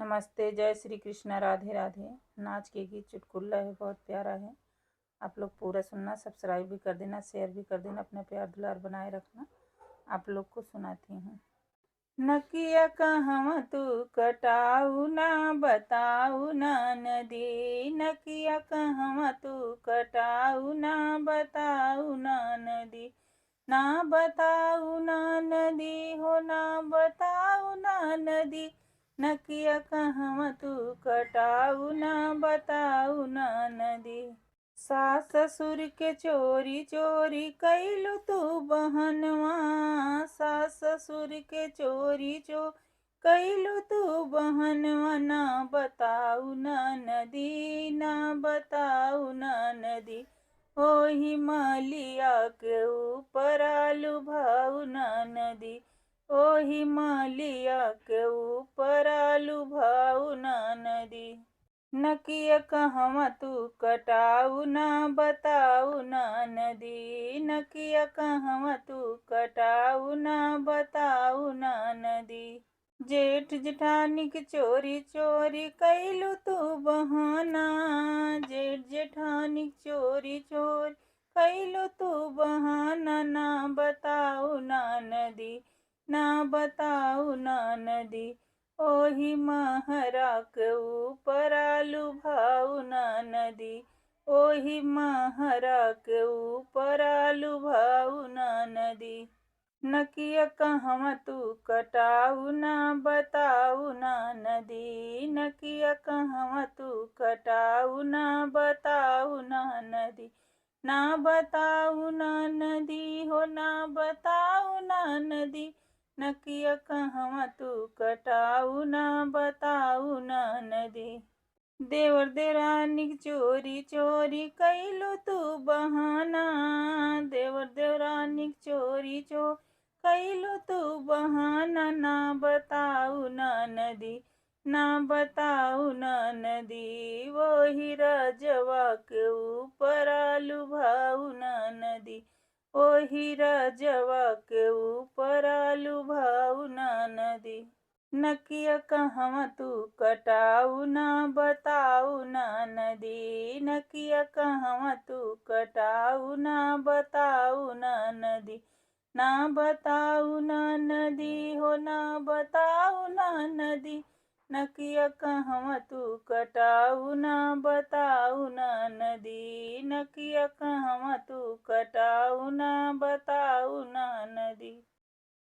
नमस्ते, जय श्री कृष्णा, राधे राधे। नाच के गीत चुटकुला है, बहुत प्यारा है। आप लोग पूरा सुनना, सब्सक्राइब भी कर देना, शेयर भी कर देना, अपना प्यार दुलार बनाए रखना। आप लोग को सुनाती हूँ। नकिया कहवा तू कटाऊ ना बताऊ ना नदी, नकिया कहवा तू कटाऊ ना बताऊ ना नदी, ना बताऊ ना नदी हो, ना बताऊ ना नदी, नकिया कहवा तू कटाऊ ना बताऊ ना नदी। सास ससुर के चोरी चोरी कैलू तू बहनवा, सास ससुर के चोरी कैलू तू बहनवा, ना बताऊ ना नदी, ना बताऊ ना नदी, ओ हिमालया के ऊपर आलू भाऊ ना नदी, ओ हिमालया के ऊपर आलू भाऊ ना नदी। नकिया कहवा तू कटाऊ ना बताऊ ना नदी, नकिया कहवा तू कटाऊ ना बताऊ ना नदी। जेठ जेठानी की चोरी चोरी कैलू तू बहाना, जेठ जेठानी की चोरी चोरी कैलू तू बहाना, ना बताऊ ना नदी, ना बताऊ ना नदी, ओही महरा के ऊपर आलू भाऊ ना नदी, ओही महरा के ऊपर आलू भाऊ ना नदी। नकिया कहवा तू कटाऊ ना बताऊ ना नदी, नकिया कहवा तू कटाऊ ना बताऊ ना नदी, ना बताऊ ना नदी हो, ना बताऊ ना नदी, नकिया कहवा तू कटाऊ ना बताऊ ना नदी। देवर देवरानी की चोरी चोरी कैलू तू बहाना, देवर देवरानी की चोरी कैलू तू बहाना, ना बताऊ ना नदी, ना बताऊ ना नदी, वही राजवा के ऊपर आलू भाऊ ना नदी, वही राजवा के ऊपर आलू भाऊ ना नदी। नकिया कहवा तू कटाऊ ना बताऊ ना नदी, नकिया कहवा तू कटाऊ ना बताऊ ना नदी, ना बताऊ ना नदी हो, ना बताऊ ना नदी, नकिया कहवा तू कटाऊ ना बताऊ ना नदी, नकिया कहवा तू कटाऊ ना बताऊ ना नदी।